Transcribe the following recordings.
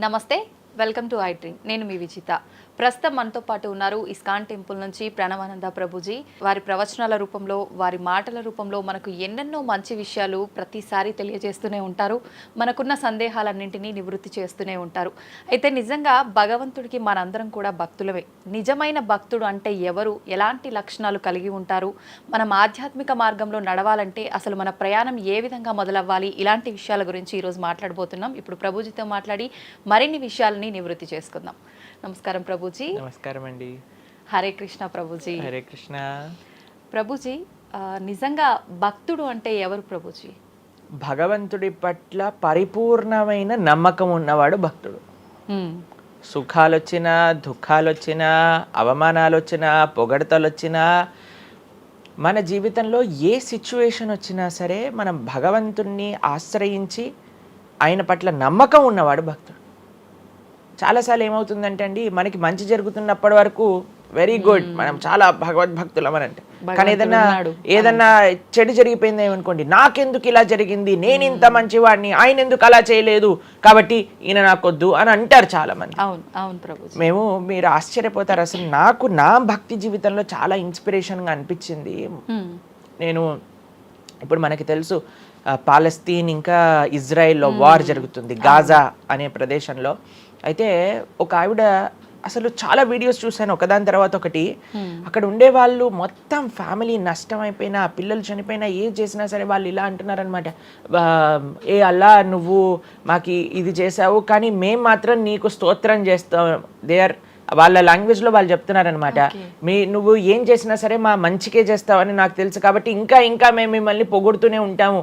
నమస్తే, welcome to I dream. నేను మీ విజిత. ప్రస్తుతం మనతో పాటు ఉన్నారు ఇస్కాన్ టెంపుల్ నుంచి ప్రణవానంద ప్రభుజీ. వారి ప్రవచనాల రూపంలో, వారి మాటల రూపంలో మనకు ఎన్నెన్నో మంచి విషయాలు ప్రతిసారి తెలియజేస్తూనే ఉంటారు. మనకున్న సందేహాలన్నింటినీ నివృత్తి చేస్తూనే ఉంటారు. అయితే నిజంగా భగవంతుడికి మనందరం కూడా భక్తులమే. నిజమైన భక్తుడు అంటే ఎవరు, ఎలాంటి లక్షణాలు కలిగి ఉంటారు, మనం ఆధ్యాత్మిక మార్గంలో నడవాలంటే అసలు మన ప్రయాణం ఏ విధంగా మొదలవ్వాలి, ఇలాంటి విషయాల గురించి ఈరోజు మాట్లాడబోతున్నాం. ఇప్పుడు ప్రభుజీతో మాట్లాడి మరిన్ని విషయాలని నివృత్తి చేసుకుందాం. నమస్కారం ప్రభుజీ. నమస్కారం అండి. హరే కృష్ణ ప్రభుజీ. హరే కృష్ణ ప్రభుజీ. నిజంగా భక్తుడు అంటే ఎవరు ప్రభుజీ? భగవంతుడి పట్ల పరిపూర్ణమైన నమ్మకం ఉన్నవాడు భక్తుడు. సుఖాలు వచ్చినా, దుఃఖాలు వచ్చినా, అవమానాలు వచ్చినా, పొగడతలు వచ్చినా, మన జీవితంలో ఏ సిచ్యువేషన్ వచ్చినా సరే మనం భగవంతుణ్ణి ఆశ్రయించి ఆయన పట్ల నమ్మకం ఉన్నవాడు భక్తుడు. చాలాసార్లు ఏమవుతుందంటే అండి, మనకి మంచి జరుగుతున్నప్పటి వరకు వెరీ గుడ్, మనం చాలా భగవద్భక్తులం అని అంటే, కానీ ఏదన్నా చెడు జరిగిపోయింది అనుకోండి, నాకెందుకు ఇలా జరిగింది, నేను ఇంత మంచివాడిని, ఆయన ఎందుకు అలా చేయలేదు, కాబట్టి ఈయన నాకొద్దు అని అంటారు చాలా మంది. మీరు ఆశ్చర్యపోతారు. అసలు నాకు నా భక్తి జీవితంలో చాలా ఇన్స్పిరేషన్గా అనిపించింది. నేను ఇప్పుడు మనకి తెలుసు పాలస్తీన్ ఇంకా ఇజ్రాయెల్లో వార్ జరుగుతుంది, గాజా అనే ప్రదేశంలో. అయితే ఒక ఆవిడ, అసలు చాలా వీడియోస్ చూశాను ఒకదాని తర్వాత ఒకటి. అక్కడ ఉండే వాళ్ళు మొత్తం ఫ్యామిలీ నష్టం అయిపోయినా, పిల్లలు చనిపోయినా, ఏం చేసినా సరే వాళ్ళు ఇలా అంటున్నారనమాట, ఏ అల్లా నువ్వు మాకు ఇది చేసావు, కానీ మేం మాత్రం నీకు స్తోత్రం చేస్తాం. వాళ్ళ లాంగ్వేజ్లో వాళ్ళు చెప్తున్నారనమాట, నువ్వు ఏం చేసినా సరే మా మంచికే చేస్తావని నాకు తెలుసు, కాబట్టి ఇంకా ఇంకా మేము మిమ్మల్ని పొగుడుతూనే ఉంటాము.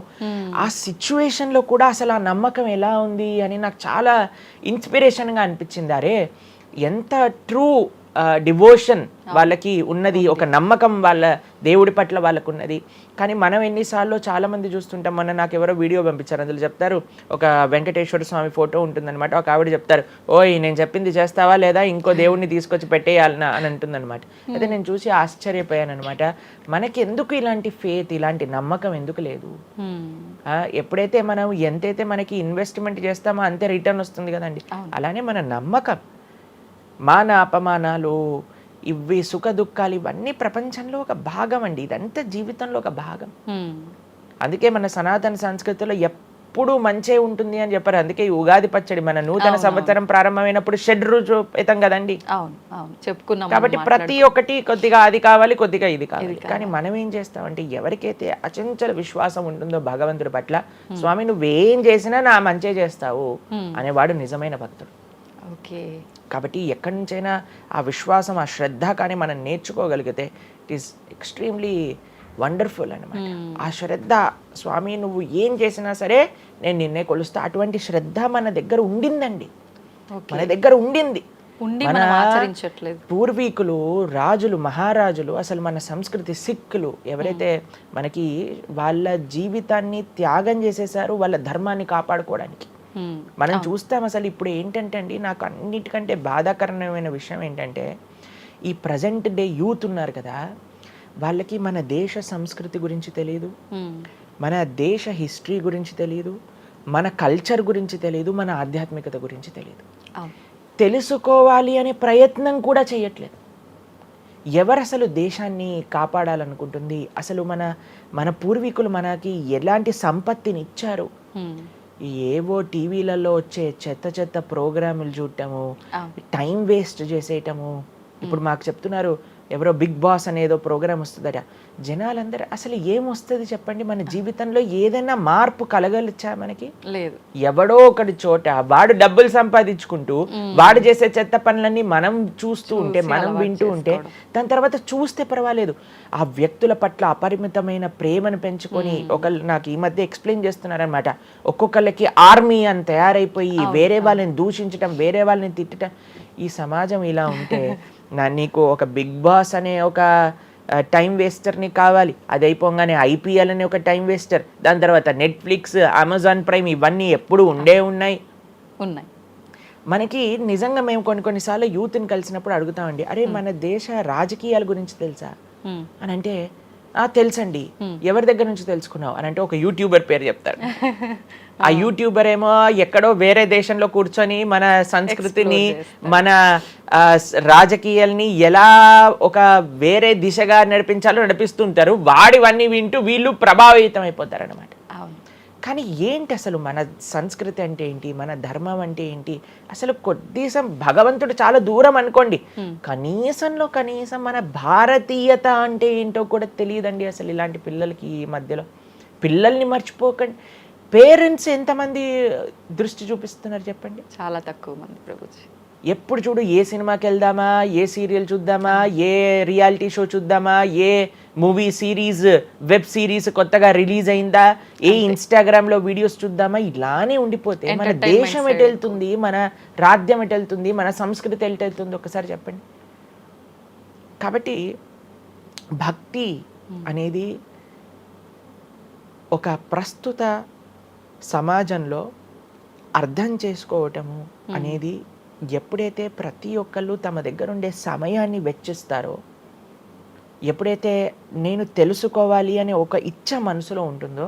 ఆ సిచ్యువేషన్లో కూడా అసలు ఆ నమ్మకం ఎలా ఉంది అని నాకు చాలా ఇన్స్పిరేషన్గా అనిపించింది. అరే ఎంత ట్రూ డివోషన్ వాళ్ళకి ఉన్నది, ఒక నమ్మకం వాళ్ళ దేవుడి పట్ల వాళ్ళకు ఉన్నది. కానీ మనం ఎన్నిసార్లు చాలామంది చూస్తుంటాం. మొన్న నాకు ఎవరో వీడియో పంపించారు, అందులో చెప్తారు, ఒక వెంకటేశ్వర స్వామి ఫోటో ఉంటుందన్నమాట. ఒక ఆవిడ చెప్తారు, ఓయ్ నేను చెప్పింది చేస్తావా లేదా, ఇంకో దేవుడిని తీసుకొచ్చి పెట్టేయాలనా అని అంటుందన్నమాట. అయితే నేను చూసి ఆశ్చర్యపోయాను అనమాట. మనకి ఎందుకు ఇలాంటి ఫేత్, ఇలాంటి నమ్మకం ఎందుకు లేదు? ఎప్పుడైతే మనం ఎంతైతే మనకి ఇన్వెస్ట్మెంట్ చేస్తామో అంతే రిటర్న్ వస్తుంది కదండి. అలానే మన నమ్మకం, మాన అపమానాలు, ఇవి సుఖ దుఃఖాలు, ఇవన్నీ ప్రపంచంలో ఒక భాగం అండి. ఇదంతా జీవితంలో ఒక భాగం. అందుకే మన సనాతన సంస్కృతిలో ఎప్పుడు మంచే ఉంటుంది అని చెప్పారు. అందుకే ఈ ఉగాది పచ్చడి, మన నూతన సంవత్సరం ప్రారంభమైనప్పుడు షడ్రుజోపేతం కదండి, చెప్పుకున్నాం. కాబట్టి ప్రతి ఒక్కటి కొద్దిగా అది కావాలి, కొద్దిగా ఇది కావాలి. కానీ మనం ఏం చేస్తామంటే, ఎవరికైతే అచంచల విశ్వాసం ఉంటుందో భగవంతుడి పట్ల, స్వామి నువ్వేం చేసినా నా మంచే చేస్తావు అనేవాడు నిజమైన భక్తుడు. కాబట్టి ఎక్కడి నుంచైనా ఆ విశ్వాసం, ఆ శ్రద్ధ కానీ మనం నేర్చుకోగలిగితే ఇట్ ఈస్ ఎక్స్ట్రీమ్లీ వండర్ఫుల్ అనమాట. ఆ శ్రద్ధ, స్వామి నువ్వు ఏం చేసినా సరే నేను నిన్నే కొలుస్తా, అటువంటి శ్రద్ధ మన దగ్గర ఉండిందండి, మన దగ్గర ఉండింది. మన పూర్వీకులు, రాజులు, మహారాజులు, అసలు మన సంస్కృతి, సిక్కులు ఎవరైతే మనకి వాళ్ళ జీవితాన్ని త్యాగం చేసేసారు వాళ్ళ ధర్మాన్ని కాపాడుకోవడానికి. మనం చూస్తాం. అసలు ఇప్పుడు ఏంటంటే అండి, నాకు అన్నిటికంటే బాధాకరమైన విషయం ఏంటంటే, ఈ ప్రజెంట్ డే యూత్ ఉన్నారు కదా, వాళ్ళకి మన దేశ సంస్కృతి గురించి తెలియదు, మన దేశ హిస్టరీ గురించి తెలియదు, మన కల్చర్ గురించి తెలియదు, మన ఆధ్యాత్మికత గురించి తెలియదు. తెలుసుకోవాలి అనే ప్రయత్నం కూడా చేయట్లేదు. ఎవరు అసలు దేశాన్ని కాపాడాలనుకుంటుంది? అసలు మన పూర్వీకులు మనకి ఎలాంటి సంపత్తిని ఇచ్చారు? ఏవో టీవీలలో వచ్చే చెత్త ప్రోగ్రాములు చూడటము, టైం వేస్ట్ చేసేయటము. ఇప్పుడు మాకు చెప్తున్నారు, ఎవరో బిగ్ బాస్ అనేదో ప్రోగ్రామ్ వస్తుందట. జనాలందరూ అసలు ఏమొస్తుంది చెప్పండి? మన జీవితంలో ఏదైనా మార్పు కలగలిచ్చా? మనకి లేదు. ఎవడో ఒకటి చోట వాడు డబ్బులు సంపాదించుకుంటూ వాడు చేసే చెత్త పనులన్నీ మనం చూస్తూ ఉంటే, మనం వింటూ ఉంటే, దాని తర్వాత చూస్తే పర్వాలేదు, ఆ వ్యక్తుల పట్ల అపరిమితమైన ప్రేమను పెంచుకొని, ఒకళ్ళు నాకు ఈ మధ్య ఎక్స్ప్లెయిన్ చేస్తున్నారనమాట, ఒక్కొక్కళ్ళకి ఆర్మీ అని తయారైపోయి వేరే వాళ్ళని దూషించటం, వేరే వాళ్ళని తిట్టడం. ఈ సమాజం ఇలా ఉంటే నీకు ఒక బిగ్ బాస్ అనే ఒక టైం వేస్టర్ని కావాలి, అది అయిపోగానే ఐపీఎల్ అనే ఒక టైం వేస్టర్, దాని తర్వాత నెట్ఫ్లిక్స్, అమెజాన్ ప్రైమ్, ఇవన్నీ ఎప్పుడు ఉన్నాయి. మనకి నిజంగా మేము కొన్నిసార్లు యూత్ని కలిసినప్పుడు అడుగుతామండి, అరే మన దేశ రాజకీయాల గురించి తెలుసా అని అంటే, తెలుసండి. ఎవరి దగ్గర నుంచి తెలుసుకున్నావు అని అంటే ఒక యూట్యూబర్ పేరు చెప్తాడు. ఆ యూట్యూబర్ ఏమో ఎక్కడో వేరే దేశంలో కూర్చొని మన సంస్కృతిని మన రాజకీయాల్ని ఎలా ఒక వేరే దిశగా నడిపించాలో నడిపిస్తుంటారు. వాడివన్నీ వింటూ వీళ్ళు ప్రభావితం అయిపోతారు అనమాట. కానీ ఏంటి అసలు మన సంస్కృతి అంటే ఏంటి, మన ధర్మం అంటే ఏంటి, అసలు కొద్దిసం భగవంతుడు చాలా దూరం అనుకోండి, కనీసంలో కనీసం మన భారతీయత అంటే ఏంటో కూడా తెలియదండి అసలు ఇలాంటి పిల్లలకి. ఈ మధ్యలో పిల్లల్ని మర్చిపోకండి. పేరెంట్స్ ఎంతమంది దృష్టి చూపిస్తున్నారు చెప్పండి? చాలా తక్కువ మంది ప్రభుజీ. ఎప్పుడు చూడు ఏ సినిమాకి వెళ్దామా, ఏ సీరియల్ చూద్దామా, ఏ రియాలిటీ షో చూద్దామా, ఏ మూవీ సిరీస్ వెబ్ సిరీస్ కొత్తగా రిలీజ్ అయిందా, ఏ ఇన్స్టాగ్రామ్లో వీడియోస్ చూద్దామా, ఇలానే ఉండిపోతే మన దేశం ఎటు వెళ్తుంది, మన రాజ్యం ఎటు వెళ్తుంది, మన సంస్కృతి ఎటు వెళ్తుంది ఒకసారి చెప్పండి. కాబట్టి భక్తి అనేది ఒక ప్రస్తుత సమాజంలో అర్థం చేసుకోవటము అనేది ఎప్పుడైతే ప్రతి ఒక్కళ్ళు తమ దగ్గర ఉండే సమయాన్ని వెచ్చిస్తారో, ఎప్పుడైతే నేను తెలుసుకోవాలి అనే ఒక ఇచ్చ మనసులో ఉంటుందో,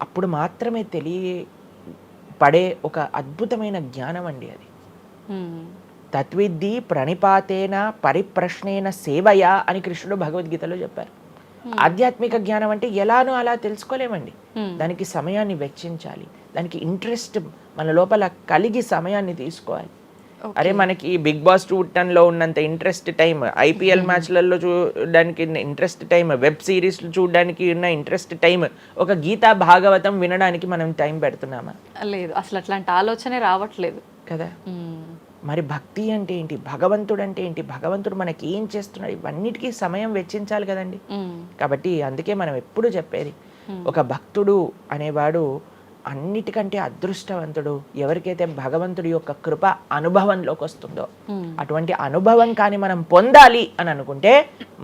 అప్పుడు మాత్రమే తెలియపడే ఒక అద్భుతమైన జ్ఞానం అండి అది. తత్విద్ధి ప్రణిపాతేన పరిప్రశ్నేన సేవయా అని కృష్ణుడు భగవద్గీతలో చెప్పారు. ఆధ్యాత్మిక జ్ఞానం అంటే ఎలానో అలా తెలుసుకోలేమండి. దానికి సమయాన్ని వెచ్చించాలి, దానికి ఇంట్రెస్ట్ మన లోపల కలిగి సమయాన్ని తీసుకోవాలి. అరే మనకి బిగ్ బాస్ 210లో ఉన్నంత ఇంట్రెస్ట్ టైం, ఐపీఎల్ మ్యాచ్లలో చూడడానికి ఇంట్రెస్ట్ టైం, వెబ్ సిరీస్లు చూడడానికి ఉన్న ఇంట్రెస్ట్ టైం, ఒక గీతా భాగవతం వినడానికి మనం టైం పెడుతున్నామా? లేదు, అసలు అట్లాంటి ఆలోచనే రావట్లేదు కదా. మరి భక్తి అంటే ఏంటి, భగవంతుడు అంటే ఏంటి, భగవంతుడు మనకి ఏం చేస్తున్నాడు, ఇవన్నిటికీ సమయం వెచ్చించాలి కదండి. కాబట్టి అందుకే మనం ఎప్పుడు చెప్పేది, ఒక భక్తుడు అనేవాడు అన్నిటికంటే అదృష్టవంతుడు ఎవరికైతే భగవంతుడి యొక్క కృప అనుభవంలోకి వస్తుందో. అటువంటి అనుభవం కానీ మనం పొందాలి అని అనుకుంటే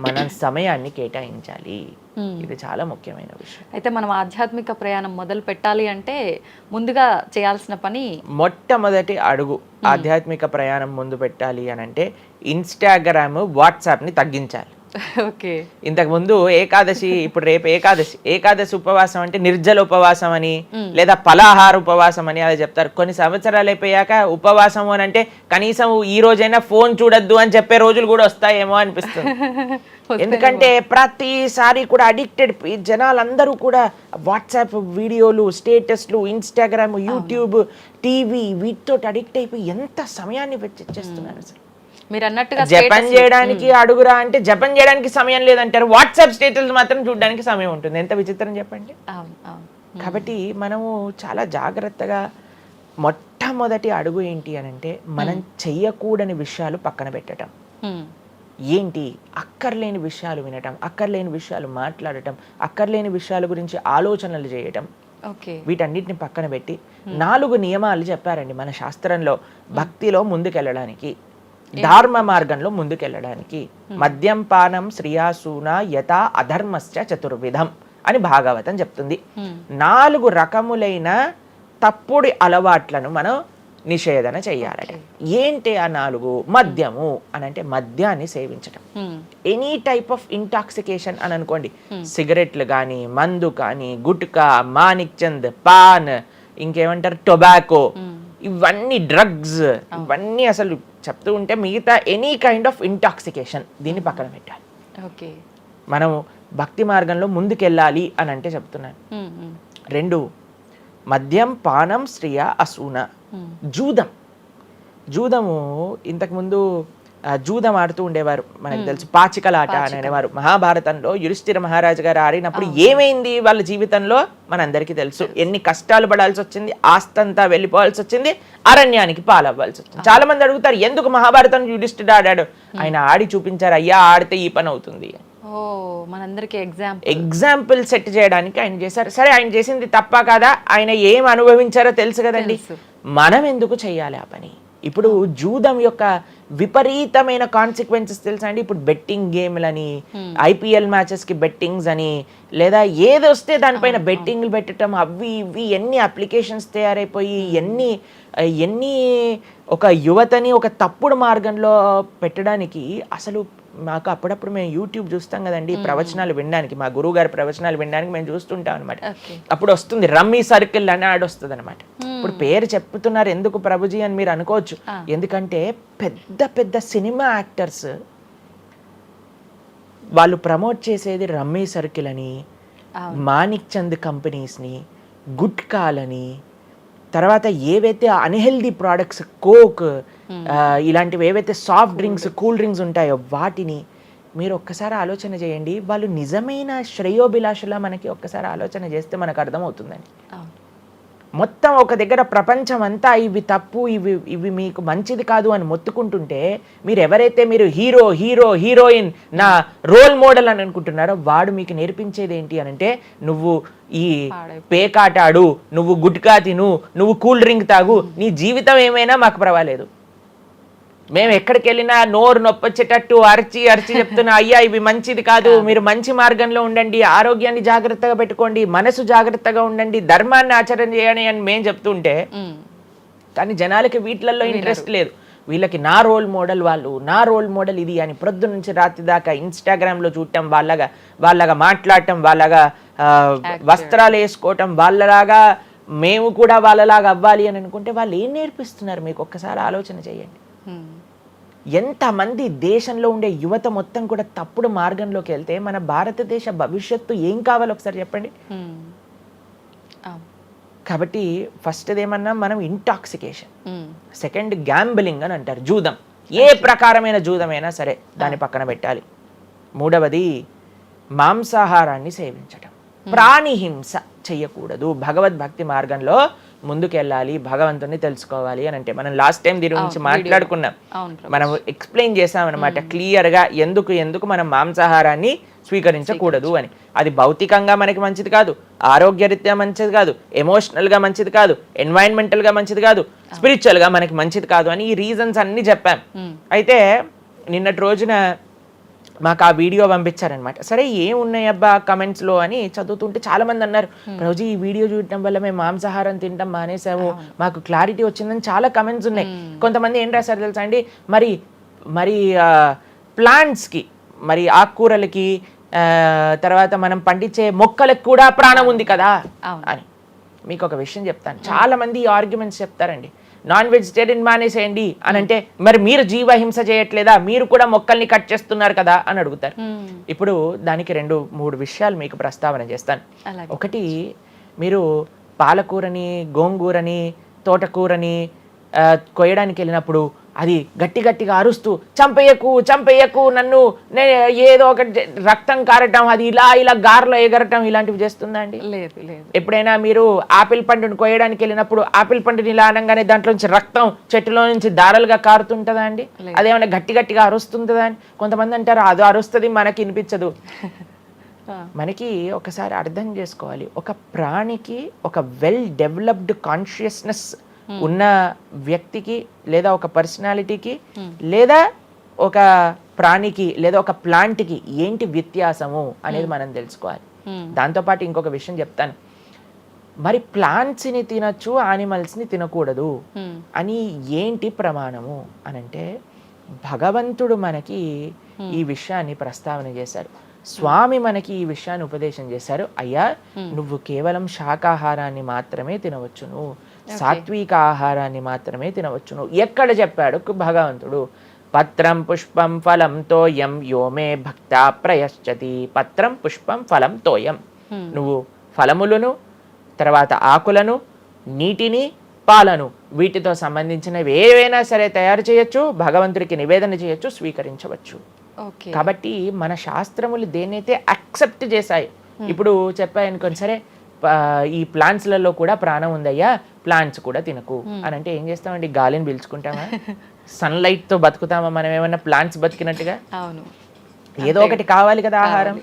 మనం సమయాన్ని కేటాయించాలి. ఇది చాలా ముఖ్యమైన విషయం. అయితే మనం ఆధ్యాత్మిక ప్రయాణం మొదలు పెట్టాలి అంటే ముందుగా చేయాల్సిన పని, మొట్టమొదటి అడుగు ఆధ్యాత్మిక ప్రయాణం ముందు పెట్టాలి అని అంటే ఇన్స్టాగ్రామ్, వాట్సాప్ని తగ్గించాలి. ఓకే. ఇంతకు ముందు ఏకాదశి, ఇప్పుడు రేపు ఏకాదశి ఉపవాసం అంటే నిర్జల ఉపవాసం అని లేదా పలాహార ఉపవాసం అని అలా చెప్తారు. కొన్ని సంవత్సరాలు అయిపోయాక ఉపవాసం అని అంటే కనీసం ఈ రోజైనా ఫోన్ చూడొద్దు అని చెప్పే రోజులు కూడా వస్తాయేమో అనిపిస్తుంది. ఎందుకంటే ప్రతిసారి కూడా అడిక్టెడ్ జనాలందరూ కూడా వాట్సాప్ వీడియోలు, స్టేటస్లు, ఇన్స్టాగ్రామ్, యూట్యూబ్, టీవీ వీటితో అడిక్ట్ అయిపోయి ఎంత సమయాన్ని వెచ్చిస్తున్నారు. అసలు మీరు అన్నట్టుగా జపం చేయడానికి అడుగురా అంటే జపం చేయడానికి సమయం లేదంటారు, వాట్సాప్ స్టేటస్ మాత్రం చూడడానికి సమయం ఉంటుంది. ఎంత విచిత్రం చెప్పండి. కాబట్టి మనము చాలా జాగ్రత్తగా మొట్టమొదటి అడుగు ఏంటి అని అంటే మనం చెయ్యకూడని విషయాలు పక్కన పెట్టడం. ఏంటి? అక్కర్లేని విషయాలు వినటం, అక్కర్లేని విషయాలు మాట్లాడటం, అక్కర్లేని విషయాల గురించి ఆలోచనలు చేయటం. వీటన్నిటిని పక్కన పెట్టి 4 నియమాలు చెప్పారండి మన శాస్త్రంలో భక్తిలో ముందుకెళ్ళడానికి, ధర్మ మార్గంలో ముందుకెళ్ళడానికి. మద్యం పానం శ్రియాసూన యథా అధర్మశ్చ చతుర్విధం అని భాగవతం చెప్తుంది. 4 రకములైన తప్పుడు అలవాట్లను మనం నిషేధన చెయ్యాలట. ఏంటి ఆ 4? మద్యము అని అంటే మద్యాన్ని సేవించటం, ఎనీ టైప్ ఆఫ్ ఇంటాక్సికేషన్ అని అనుకోండి, సిగరెట్లు కానీ, మందు కానీ, గుట్కా, మానిక్ చంద్, పాన్, ఇంకేమంటారు టొబాకో, ఇవన్నీ డ్రగ్స్, ఇవన్నీ అసలు చెప్తూ ఉంటే మిగతా ఎనీ కైండ్ ఆఫ్ ఇంటాక్సికేషన్ దీన్ని పక్కన పెట్టాలి. ఓకే, మనం భక్తి మార్గంలో ముందుకెళ్ళాలి అని అంటే చెప్తున్నాను. 2 మద్యం పానం శ్రియ అసూన. జూదము ఇంతకుముందు జూదం ఆడుతూ ఉండేవారు, మనకు తెలుసు పాచికలాట అని అనేవారు. మహాభారతంలో యుధిష్ఠిర మహారాజు గారు ఆడినప్పుడు ఏమైంది వాళ్ళ జీవితంలో మనందరికీ తెలుసు. ఎన్ని కష్టాలు పడాల్సి వచ్చింది, ఆస్తంతా వెళ్ళిపోవాల్సి వచ్చింది, అరణ్యానికి పాలవ్వాల్సి వచ్చింది. చాలా మంది అడుగుతారు ఎందుకు మహాభారతం యుధిష్ఠిరుడు ఆడాడు. ఆయన ఆడి చూపించారు, అయ్యా ఆడితే ఈ పని అవుతుంది. ఎగ్జాంపుల్ సెట్ చేయడానికి ఆయన చేశారు. సరే, ఆయన చేసింది తప్ప కదా, ఆయన ఏం అనుభవించారో తెలుసు కదండి, మనం ఎందుకు చెయ్యాలి ఆ పని? ఇప్పుడు జూదం యొక్క విపరీతమైన కాన్సిక్వెన్సెస్ తెలుసా అండి. ఇప్పుడు బెట్టింగ్ గేమ్లని, ఐపీఎల్ మ్యాచెస్కి బెట్టింగ్స్ అని, లేదా ఏది వస్తే దానిపైన బెట్టింగ్లు పెట్టడం, అవి ఇవి ఎన్ని అప్లికేషన్స్ తయారైపోయి ఎన్ని ఒక యువతని ఒక తప్పుడు మార్గంలో పెట్టడానికి అసలు మాకు అప్పుడప్పుడు మేము యూట్యూబ్ చూస్తాం కదండి ప్రవచనాలు వినడానికి, మా గురువు గారి ప్రవచనాలు వినడానికి మేము చూస్తుంటాం అనమాట. అప్పుడు వస్తుంది రమ్మీ సర్కిల్ అని యాడ్ వస్తుంది అనమాట. ఇప్పుడు పేరు చెప్తున్నారు ఎందుకు ప్రభుజీ అని మీరు అనుకోవచ్చు. ఎందుకంటే పెద్ద పెద్ద సినిమా యాక్టర్స్ వాళ్ళు ప్రమోట్ చేసేది రమ్మీ సర్కిల్ అని, మాణిక్ చంద్ కంపెనీస్ని, గుట్కాలని, తర్వాత ఏవైతే అన్హెల్దీ ప్రోడక్ట్స్ కోక్ ఇలాంటివి ఏవైతే సాఫ్ట్ డ్రింక్స్ కూల్ డ్రింక్స్ ఉంటాయో వాటిని మీరు ఒక్కసారి ఆలోచన చేయండి. వాళ్ళు నిజమైన శ్రేయోభిలాషలా మనకి ఒక్కసారి ఆలోచన చేస్తే మనకు అర్థమవుతుందని. మొత్తం ఒక దగ్గర ప్రపంచం అంతా ఇవి తప్పు, ఇవి మీకు మంచిది కాదు అని మొత్తుకుంటుంటే మీరు ఎవరైతే మీరు హీరోయిన్ నా రోల్ మోడల్ అని అనుకుంటున్నారో వాడు మీకు నేర్పించేది ఏంటి అని అంటే, నువ్వు ఈ పేకాట ఆడు, నువ్వు గుట్కా తిను, నువ్వు కూల్ డ్రింక్ తాగు, నీ జీవితం ఏమైనా మాకు పర్వాలేదు. మేము ఎక్కడికి వెళ్ళినా నోరు నొప్పొచ్చేటట్టు అరిచి చెప్తున్నా, అయ్యా ఇవి మంచిది కాదు, మీరు మంచి మార్గంలో ఉండండి, ఆరోగ్యాన్ని జాగ్రత్తగా పెట్టుకోండి, మనసు జాగ్రత్తగా ఉండండి, ధర్మాన్ని ఆచరణ చేయండి అని మేము చెప్తుంటే, కానీ జనాలకి వీటిలలో ఇంట్రెస్ట్ లేదు. వీళ్ళకి నా రోల్ మోడల్ వాళ్ళు, నా రోల్ మోడల్ ఇది అని ప్రొద్దు నుంచి రాత్రి దాకా ఇన్స్టాగ్రామ్లో చూడటం, వాళ్ళగా మాట్లాడటం, వాళ్ళగా వస్త్రాలు వేసుకోవటం, వాళ్ళలాగా మేము కూడా వాళ్ళలాగా అవ్వాలి అని అనుకుంటే వాళ్ళు ఏం నేర్పిస్తున్నారు మీకు ఒక్కసారి ఆలోచన చేయండి. ఎంతమంది దేశంలో ఉండే యువత మొత్తం కూడా తప్పుడు మార్గంలోకి వెళ్తే మన భారతదేశ భవిష్యత్తు ఏం కావాలో ఒకసారి చెప్పండి. కాబట్టి ఫస్ట్ ఏమన్నా మనం ఇంటాక్సికేషన్, సెకండ్ గ్యాంబ్లింగ్ అని అంటారు, జూదం, ఏ ప్రకారమైన జూదమైనా సరే దాన్ని పక్కన పెట్టాలి. మూడవది మాంసాహారాన్ని సేవించటం, ప్రాణిహింస చెయ్యకూడదు. భగవద్భక్తి మార్గంలో ముందుకెళ్ళాలి, భగవంతుని తెలుసుకోవాలి అని అంటే మనం లాస్ట్ టైం దీని గురించి మాట్లాడుకున్నాం, మనం ఎక్స్ప్లెయిన్ చేసామన్నమాట క్లియర్గా ఎందుకు మనం మాంసాహారాన్ని స్వీకరించకూడదు అని. అది భౌతికంగా మనకి మంచిది కాదు, ఆరోగ్యరీత్యా మంచిది కాదు, ఎమోషనల్గా మంచిది కాదు, ఎన్వైరన్మెంటల్గా మంచిది కాదు, స్పిరిచువల్గా మనకి మంచిది కాదు అని ఈ రీజన్స్ అన్ని చెప్పాం. అయితే నిన్నటి రోజున మాకు ఆ వీడియో పంపించారనమాట. సరే ఏమున్నాయి అబ్బా కమెంట్స్లో అని చదువుతుంటే చాలా మంది అన్నారు, రోజు ఈ వీడియో చూడటం వల్ల మేము మాంసాహారం తినటం మానేసాము, మాకు క్లారిటీ వచ్చిందని చాలా కమెంట్స్ ఉన్నాయి. కొంతమంది ఏం రాశారు తెలుసా అండి, మరి ప్లాంట్స్కి, మరి ఆకుకూరలకి, తర్వాత మనం పండించే మొక్కలకు కూడా ప్రాణం ఉంది కదా అని. మీకు ఒక విషయం చెప్తాను, చాలా మంది ఈ ఆర్గ్యుమెంట్స్ చెప్తారండి, నాన్ వెజిటేరియన్ మానేసేయండి అని అంటే, మరి మీరు జీవహింస చేయట్లేదా, మీరు కూడా మొక్కల్ని కట్ చేస్తున్నారు కదా అని అడుగుతారు. ఇప్పుడు దానికి 2-3 విషయాలు మీకు ప్రస్తావన చేస్తాను. ఒకటి, మీరు పాలకూరని, గోంగూరని, తోటకూరని కొయ్యడానికి వెళ్ళినప్పుడు అది గట్టిగా అరుస్తూ చంపేయకు నన్ను, ఏదో ఒక రక్తం కారటం, అది ఇలా గార్లో ఎగరటం, ఇలాంటివి చేస్తుందా అండి? లేదు. ఎప్పుడైనా మీరు ఆపిల్ పండుని కొయ్యడానికి వెళ్ళినప్పుడు ఆపిల్ పండుని ఇలా అనగానే దాంట్లో నుంచి రక్తం చెట్టులో నుంచి దారాలుగా కారుతుంటుందా అండి? అదేమైనా గట్టిగా అరుస్తుందా అని కొంతమంది అంటారు, అది అరుస్తుంది మనకి వినిపించదు. మనకి ఒకసారి అర్థం చేసుకోవాలి, ఒక ప్రాణికి ఒక వెల్ డెవలప్డ్ కాన్షియస్నెస్ ఉన్న వ్యక్తికి, లేదా ఒక పర్సనాలిటీకి, లేదా ఒక ప్రాణికి, లేదా ఒక ప్లాంట్కి ఏంటి వ్యత్యాసము అనేది మనం తెలుసుకోవాలి. దాంతోపాటు ఇంకొక విషయం చెప్తాను, మరి ప్లాంట్స్ని తినచ్చు, యానిమల్స్ని తినకూడదు అని ఏంటి ప్రమాణము అని అంటే, భగవంతుడు మనకి ఈ విషయాన్ని ప్రస్తావన చేశారు, స్వామి మనకి ఈ విషయాన్ని ఉపదేశం చేశారు. అయ్యా, నువ్వు కేవలం శాకాహారాన్ని మాత్రమే తినవచ్చును, సాత్విక ఆహారాన్ని మాత్రమే తినవచ్చును. ఎక్కడ చెప్పాడు భగవంతుడు? పత్రం పుష్పం ఫలం తోయం యోమే భక్త ప్రయశ్చతి. పత్రం పుష్పం ఫలం తోయం, నువ్వు ఫలములను, తర్వాత ఆకులను, నీటిని, పాలను, వీటితో సంబంధించినవి ఏవైనా సరే తయారు చేయొచ్చు, భగవంతుడికి నివేదన చేయొచ్చు, స్వీకరించవచ్చు. కాబట్టి మన శాస్త్రములు దేన్నైతే యాక్సెప్ట్ చేశాయి, ఇప్పుడు చెప్పాయనుకోండి, సరే ఈ ప్లాంట్స్లలో కూడా ప్రాణం ఉందయ్యా, ప్లాంట్స్ కూడా తినకు అని అంటే ఏం చేస్తామండి? గాలిని పీల్చుకుంటామా? సన్లైట్తో బతుకుతామా మనం ఏమన్నా ప్లాంట్స్ బతికినట్టుగా? ఏదో ఒకటి కావాలి కదా ఆహారం.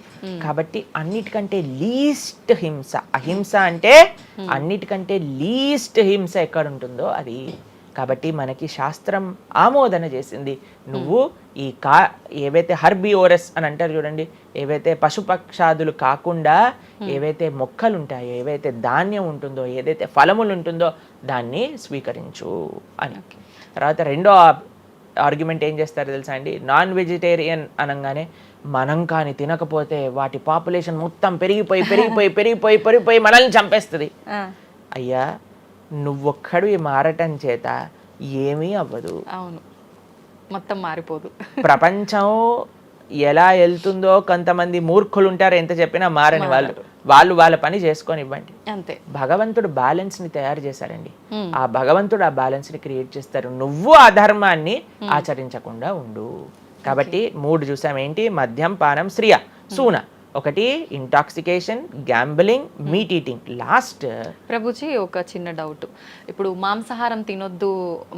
కాబట్టి అన్నిటికంటే లీస్ట్ హింస, అహింస అంటే అన్నిటికంటే లీస్ట్ హింస ఎక్కడ ఉంటుందో అది. కాబట్టి మనకి శాస్త్రం ఆమోదన చేసింది, నువ్వు ఈ ఏవైతే హర్బివోరస్ అని అంటారు చూడండి, ఏవైతే పశుపక్షాదులు కాకుండా ఏవైతే మొక్కలు ఉంటాయో, ఏవైతే ధాన్యం ఉంటుందో, ఏదైతే ఫలములు ఉంటుందో దాన్ని స్వీకరించు అని. తర్వాత రెండో ఆర్గ్యుమెంట్ ఏం చేస్తారు తెలుసా అండి, నాన్ వెజిటేరియన్ అనగానే మనం కానీ తినకపోతే వాటి పాపులేషన్ మొత్తం పెరిగిపోయి పెరిగిపోయి పెరిగిపోయి పెరిగిపోయి మనల్ని చంపేస్తుంది. అయ్యా నువ్వొక్కడు మారటం చేత ఏమీ అవ్వదు. అవును, మొత్తం మారిపోదు. ప్రపంచం ఎలా వెళ్తుందో కొంతమంది మూర్ఖులు ఉంటారు, ఎంత చెప్పినా మారని వాళ్ళు వాళ్ళ పని చేసుకొని ఇవ్వండి. అంతే. భగవంతుడు బ్యాలెన్స్ ని తయారు చేశారండి. ఆ భగవంతుడు ఆ బ్యాలెన్స్ ని క్రియేట్ చేస్తారు. నువ్వు ఆ ధర్మాన్ని ఆచరించకుండా ఉండు. కాబట్టి 3 చూసాం. ఏంటి? మద్యం, పానం, శ్రియ, సూన. ఒకటి intoxication, gambling, meet eating. Last Prabhuji ఒక చిన్న డౌట్. ఇప్పుడు మాంసాహారం తినొద్దు,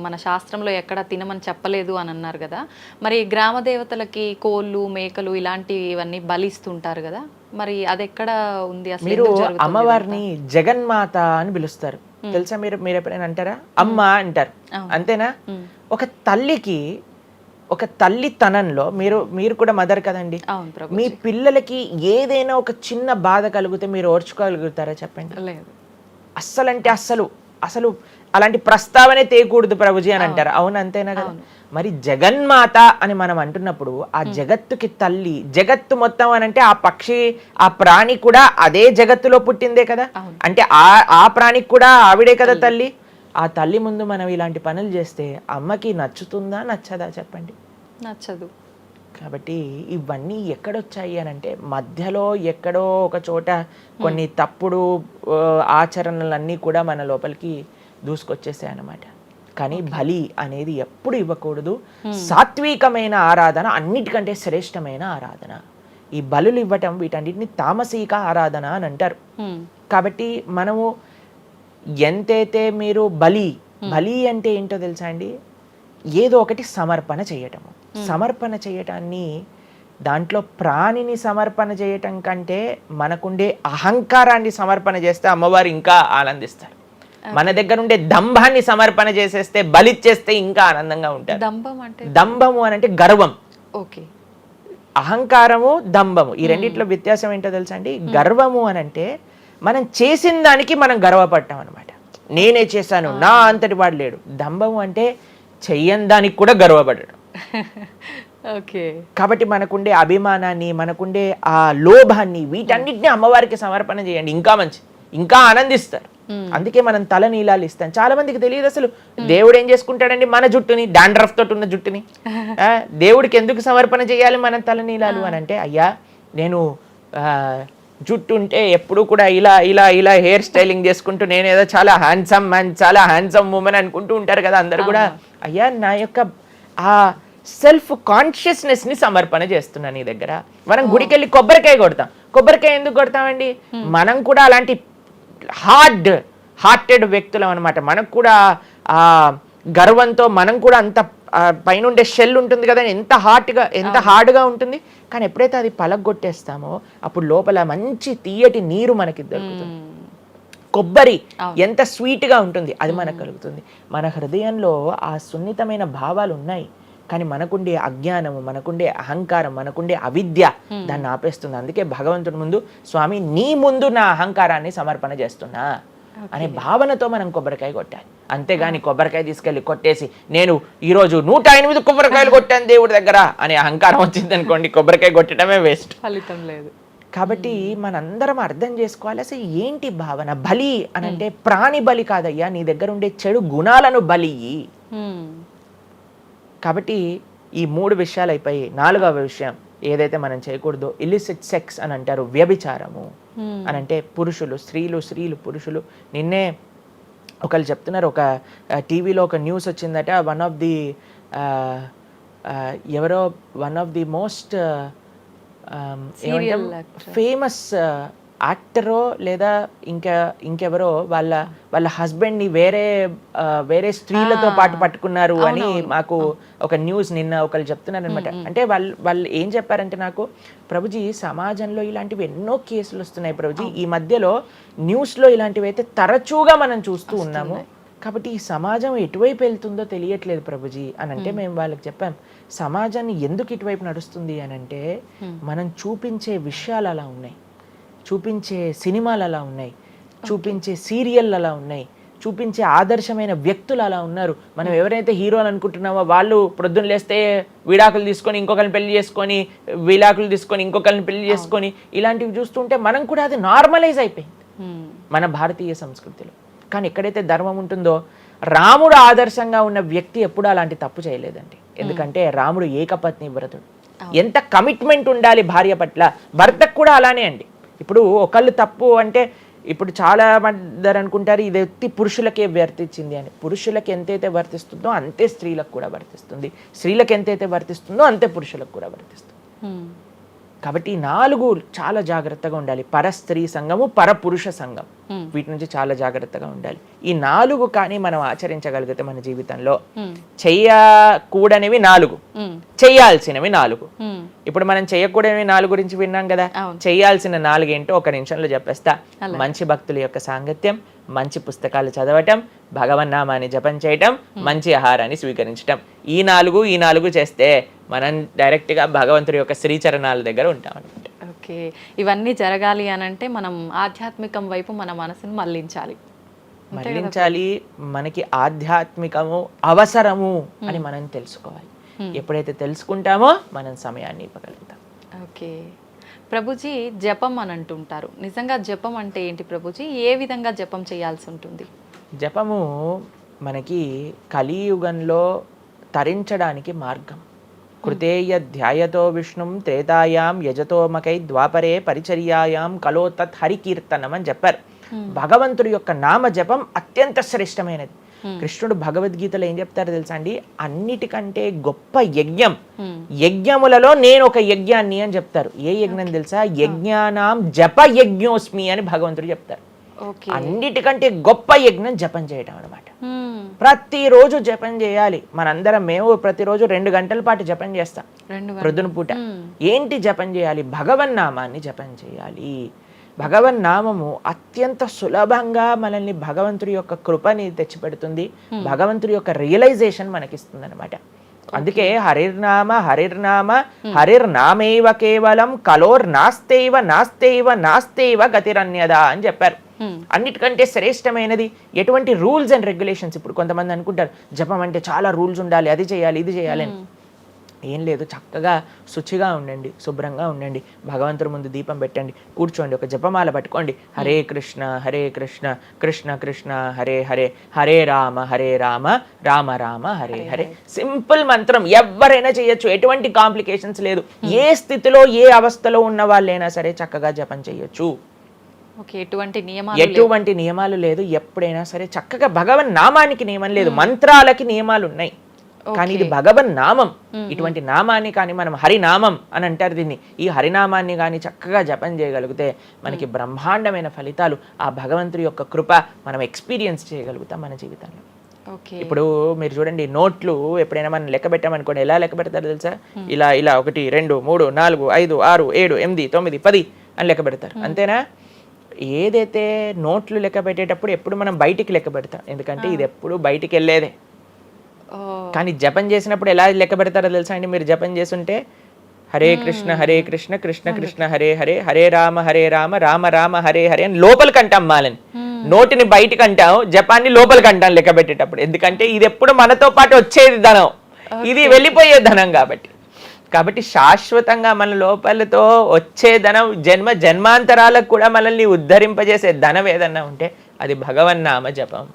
మన శాస్త్రంలో ఎక్కడ తినమని చెప్పలేదు అని అన్నారు కదా, మరి గ్రామ దేవతలకి కోళ్ళు, మేకలు ఇలాంటివన్నీ బలిస్తుంటారు కదా, మరి అది ఎక్కడ ఉంది అసలు? మీరు అమ్మవారిని జగన్మాత అని పిలుస్తారు తెలుసా? మీరు ఎప్పుడైనా అంటారా? అమ్మ అంటారు, అంతేనా? ఒక తల్లితనంలో మీరు కూడా మదర్ కదండి. మీ పిల్లలకి ఏదైనా ఒక చిన్న బాధ కలిగితే మీరు ఓర్చుకోగలుగుతారా చెప్పండి? లేదు. అసలు అలాంటి ప్రస్తావనే తేయకూడదు ప్రభుజీ అని అంటారు. అవును, అంతేనా కదా? మరి జగన్మాత అని మనం అంటున్నప్పుడు ఆ జగత్తుకి తల్లి, జగత్తు మొత్తం అని అంటే ఆ పక్షి, ఆ ప్రాణి కూడా అదే జగత్తులో పుట్టిందే కదా. అంటే ఆ ప్రాణికి కూడా ఆవిడే కదా తల్లి. ఆ తల్లి ముందు మనం ఇలాంటి పనులు చేస్తే అమ్మకి నచ్చుతుందా, నచ్చదా చెప్పండి? నచ్చదు. కాబట్టి ఇవన్నీ ఎక్కడొచ్చాయి అని అంటే మధ్యలో ఎక్కడో ఒక చోట కొన్ని తప్పుడు ఆచరణలన్నీ కూడా మన లోపలికి దూసుకొచ్చేసాయి అన్నమాట. కానీ బలి అనేది ఎప్పుడు ఇవ్వకూడదు. సాత్వికమైన ఆరాధన అన్నిటికంటే శ్రేష్టమైన ఆరాధన. ఈ బలులు ఇవ్వటం వీటన్నిటిని తామసిక ఆరాధన అని అంటారు. కాబట్టి మనము ఎంతైతే మీరు బలి అంటే ఏంటో తెలుసా అండి? ఏదో ఒకటి సమర్పణ చేయటము. సమర్పణ చేయటాన్ని, దాంట్లో ప్రాణిని సమర్పణ చేయటం కంటే మనకుండే అహంకారాన్ని సమర్పణ చేస్తే అమ్మవారు ఇంకా ఆనందిస్తారు. మన దగ్గర ఉండే దంభాన్ని సమర్పణ చేసేస్తే, బలిచ్చేస్తే ఇంకా ఆనందంగా ఉంటారు. దంభము అని అంటే గర్వం. ఓకే. అహంకారము, దంభము, ఈ రెండిట్లో వ్యత్యాసం ఏంటో తెలుసా అండి? గర్వము అని అంటే మనం చేసిన దానికి మనం గర్వపడ్డాం అనమాట. నేనే చేశాను, నా అంతటి వాడు లేడు. దంభము అంటే చెయ్యని దానికి కూడా గర్వపడడం. ఓకే. కాబట్టి మనకుండే అభిమానాన్ని, మనకుండే ఆ లోభాన్ని, వీటన్నిటిని అమ్మవారికి సమర్పణ చేయండి, ఇంకా మంచి, ఇంకా ఆనందిస్తారు. అందుకే మనం తల నీలాలు ఇస్తాం. చాలా మందికి తెలియదు అసలు దేవుడు ఏం చేసుకుంటాడండి మన జుట్టుని, డాండ్రఫ్ తోటి ఉన్న జుట్టుని. దేవుడికి ఎందుకు సమర్పణ చేయాలి మనం తల నీలాలు అని అంటే, అయ్యా నేను జుట్టు ఉంటే ఎప్పుడు కూడా ఇలా ఇలా ఇలా హెయిర్ స్టైలింగ్ చేసుకుంటూ నేనేదో చాలా హ్యాండ్సమ్ మ్యాన్, చాలా హ్యాండ్సమ్ ఉమెన్ అనుకుంటూ ఉంటారు కదా అందరు కూడా. అయ్యా నా యొక్క ఆ సెల్ఫ్ కాన్షియస్నెస్ ని సమర్పణ చేస్తున్నా నీ దగ్గర. మనం గుడికి వెళ్ళి కొబ్బరికాయ కొడతాం. కొబ్బరికాయ ఎందుకు కొడతామండి? మనం కూడా అలాంటి హార్టెడ్ వ్యక్తులం అనమాట. మనకు కూడా ఆ గర్వంతో మనం కూడా అంత పైన ఉండే షెల్ ఉంటుంది కదా, ఎంత హార్డ్గా ఉంటుంది. కానీ ఎప్పుడైతే అది పలగొట్టేస్తామో అప్పుడు లోపల మంచి తీయటి నీరు మనకి దొరుకుతుంది. కొబ్బరి ఎంత స్వీట్గా ఉంటుంది, అది మనకు కలుగుతుంది. మన హృదయంలో ఆ సున్నితమైన భావాలు ఉన్నాయి, కానీ మనకుండే అజ్ఞానము, మనకుండే అహంకారం, మనకుండే అవిద్య దాన్ని ఆపేస్తుంది. అందుకే భగవంతుడి ముందు, స్వామి నీ ముందు నా అహంకారాన్ని సమర్పణ చేస్తున్నా అనే భావనతో మనం కొబ్బరికాయ కొట్టాలి. అంతేగాని కొబ్బరికాయ తీసుకెళ్ళి కొట్టేసి నేను ఈరోజు 108 కొబ్బరికాయలు కొట్టాను దేవుడి దగ్గర అనే అహంకారం వచ్చింది అనుకోండి, కొబ్బరికాయ కొట్టడమే వేస్ట్, ఫలితం లేదు. కాబట్టి మనందరం అర్థం చేసుకోవాలి అసలు ఏంటి భావన. బలి అని అంటే ప్రాణి బలి కాదయ్యా, నీ దగ్గర ఉండే చెడు గుణాలను బలి. కాబట్టి ఈ 3 విషయాలు అయిపోయి 4వ విషయం ఏదైతే మనం చేయకూడదో, ఇలిసిట్ సెక్స్ అని అంటారు, వ్యభిచారము అని అంటే పురుషులు స్త్రీలు, స్త్రీలు పురుషులు. నిన్నే ఒకళ్ళు చెప్తున్నారు, ఒక టీవీలో ఒక న్యూస్ వచ్చిందట, one of the most famous యాక్టరో లేదా ఇంకెవరో వాళ్ళ హస్బెండ్ని వేరే స్త్రీలతో పాటు పట్టుకున్నారు అని మాకు ఒక న్యూస్ నిన్న ఒకళ్ళు చెప్తున్నారు అనమాట. అంటే వాళ్ళు ఏం చెప్పారంటే నాకు, ప్రభుజీ సమాజంలో ఇలాంటివి ఎన్నో కేసులు వస్తున్నాయి ప్రభుజీ, ఈ మధ్యలో న్యూస్లో ఇలాంటివి అయితే తరచుగా మనం చూస్తూ ఉన్నాము. కాబట్టి ఈ సమాజం ఎటువైపు వెళ్తుందో తెలియట్లేదు ప్రభుజీ అని అంటే మేము వాళ్ళకి చెప్పాం, సమాజాన్ని ఎందుకు ఇటువైపు నడుస్తుంది అని అంటే మనం చూపించే విషయాలు అలా ఉన్నాయి, చూపించే సినిమాలు అలా ఉన్నాయి, చూపించే సీరియల్ అలా ఉన్నాయి, చూపించే ఆదర్శమైన వ్యక్తులు అలా ఉన్నారు. మనం ఎవరైతే హీరోలు అనుకుంటున్నామో వాళ్ళు ప్రొద్దున లేస్తే విడాకులు తీసుకొని ఇంకొకరిని పెళ్లి చేసుకొని, విడాకులు తీసుకొని ఇంకొకరిని పెళ్లి చేసుకొని, ఇలాంటివి చూస్తుంటే మనం కూడా అది నార్మలైజ్ అయిపోయింది మన భారతీయ సంస్కృతిలో. కానీ ఎక్కడైతే ధర్మం ఉంటుందో, రాముడు ఆదర్శంగా ఉన్న వ్యక్తి ఎప్పుడూ అలాంటి తప్పు చేయలేదండి. ఎందుకంటే రాముడు ఏకపత్ని వ్రతుడు. ఎంత కమిట్మెంట్ ఉండాలి భార్య పట్ల, భర్తకు కూడా అలానే అండి. ఇప్పుడు ఒకళ్ళు తప్పు అంటే, ఇప్పుడు చాలా మంది అనుకుంటారు ఇది ఎత్తి పురుషులకే వర్తించింది అని. పురుషులకు ఎంతైతే వర్తిస్తుందో అంతే స్త్రీలకు కూడా వర్తిస్తుంది, స్త్రీలకు ఎంతైతే వర్తిస్తుందో అంతే పురుషులకు కూడా వర్తిస్తుంది. కాబట్టి ఈ 4 చాలా జాగ్రత్తగా ఉండాలి. పరస్త్రీ సంఘము, పరపురుష సంఘం, వీటి నుంచి చాలా జాగ్రత్తగా ఉండాలి. ఈ 4 కానీ మనం ఆచరించగలిగితే మన జీవితంలో, చెయ్యకూడనివి 4, చెయ్యాల్సినవి 4. ఇప్పుడు మనం చెయ్యకూడనివి 4 గురించి విన్నాం కదా. చెయ్యాల్సిన 4 ఏంటో ఒక నిమిషంలో చెప్పేస్తా. మంచి భక్తుల యొక్క సాంగత్యం, మంచి పుస్తకాలు చదవటం, భగవన్నామాన్ని జపం చేయటం, మంచి ఆహారాన్ని స్వీకరించటం. ఈ 4 చేస్తే మనం డైరెక్ట్గా భగవంతుడి యొక్క శ్రీచరణాల దగ్గర ఉంటాం అనమాట. ఓకే, ఇవన్నీ జరగాలి అని అంటే మనం ఆధ్యాత్మికం వైపు మన మనసును మళ్ళించాలి. మనకి ఆధ్యాత్మికము అవసరము అని మనం తెలుసుకోవాలి. ఎప్పుడైతే తెలుసుకుంటామో మనం సమయాన్ని ఇవ్వగలుగుతాం. ఓకే ప్రభుజీ, జపం అని అంటుంటారు. నిజంగా జపం అంటే ఏంటి ప్రభుజీ? ఏ విధంగా జపం చేయాల్సి ఉంటుంది? జపము మనకి కలియుగంలో తరించడానికి మార్గం. కృతేయ ధ్యాయతో విష్ణుం త్రేతాయాం యజతోమకై ద్వాపరే పరిచర్యాయాం కలో తత్ హరికీర్తనం అని చెప్పారు. భగవంతుడి యొక్క నామ జపం అత్యంత శ్రేష్టమైనది. కృష్ణుడు భగవద్గీతలో ఏం చెప్తారో తెలుసా అండి? అన్నిటికంటే గొప్ప యజ్ఞం, యజ్ఞములలో నేను ఒక యజ్ఞాన్ని అని చెప్తారు. ఏ యజ్ఞం తెలుసా? యజ్ఞానాం జప యజ్ఞోస్మి అని భగవంతుడు చెప్తారు. అన్నిటికంటే గొప్ప యజ్ఞం జపం చేయడం అనమాట. ప్రతిరోజు జపం చేయాలి. మేము ప్రతిరోజు 2 గంటల పాటు జపం చేస్తాం ప్రొద్దున పూట. ఏంటి జపం చేయాలి? భగవన్నామాన్ని జపం చేయాలి. భగవన్నామము అత్యంత సులభంగా మనల్ని భగవంతుడి యొక్క కృపని తెచ్చిపెడుతుంది, భగవంతుడి యొక్క రియలైజేషన్ మనకిస్తుంది అనమాట. అందుకే హరిర్నామ హరిర్నామ హరిర్నామేవ కేవలం కలోర్ నాస్తేవ నాస్తేవ నాస్తేవ గతిరన్యదా అని చెప్పారు. అన్నిటికంటే శ్రేష్టమైనది ఎటువంటి రూల్స్ అండ్ రెగ్యులేషన్స్. ఇప్పుడు కొంతమంది అనుకుంటారు జపం అంటే చాలా రూల్స్ ఉండాలి, అది చేయాలి ఇది చేయాలని. ఏం లేదు, చక్కగా శుచిగా ఉండండి, శుభ్రంగా ఉండండి, భగవంతుడి ముందు దీపం పెట్టండి, కూర్చోండి, ఒక జపమాల పట్టుకోండి. హరే కృష్ణ కృష్ణ కృష్ణ హరే హరే, హరే రామ రామ రామ హరే హరే. సింపుల్ మంత్రం, ఎవరైనా చేయొచ్చు, ఎటువంటి కాంప్లికేషన్స్ లేదు. ఏ స్థితిలో ఏ అవస్థలో ఉన్న వాళ్ళైనా సరే చక్కగా జపం చేయొచ్చు. ఎటువంటి నియమాలు లేదు. ఎప్పుడైనా సరే చక్కగా భగవన్ నామానికి నియమం లేదు, మంత్రాలకి నియమాలు ఉన్నాయి, కానీ ఇది భగవన్ నామం. ఇటువంటి నామాన్ని కానీ మనం హరినామం అని అంటారు దీన్ని. ఈ హరినామాన్ని కానీ చక్కగా జపం చేయగలిగితే మనకి బ్రహ్మాండమైన ఫలితాలు, ఆ భగవంతుడి యొక్క కృప మనం ఎక్స్పీరియన్స్ చేయగలుగుతాం మన జీవితంలో. ఇప్పుడు మీరు చూడండి, నోట్లు ఎప్పుడైనా మనం లెక్క పెట్టామనుకోండి, ఎలా లెక్క పెడతారు తెలుసా? ఇలా 1 2 3 4 5 6 7 8 9 10 అని లెక్క పెడతారు, అంతేనా? ఏదైతే నోట్లు లెక్క పెట్టేటప్పుడు ఎప్పుడు మనం బయటికి లెక్క పెడతాం, ఎందుకంటే ఇది ఎప్పుడు బయటికి వెళ్ళేదే. కానీ జపం చేసినప్పుడు ఎలా లెక్క పెడతారో తెలుసా అండి? మీరు జపం చేస్తుంటే హరే కృష్ణ కృష్ణ కృష్ణ హరే హరే, హరే రామ రామ రామ హరే హరే అని లోపలికి అంటాం మాలని. నోటిని బయటికి అంటాం, జపాన్ని లోపలికి అంటాం లెక్క పెట్టేటప్పుడు. ఎందుకంటే ఇది ఎప్పుడు మనతో పాటు వచ్చేది ధనం, ఇది వెళ్ళిపోయే ధనం. కాబట్టి శాశ్వతంగా మన లోపలతో వచ్చే ధనం, జన్మాంతరాలకు కూడా మనల్ని ఉద్ధరింపజేసే ధనం ఏదన్నా ఉంటే అది భగవన్నామ జపం.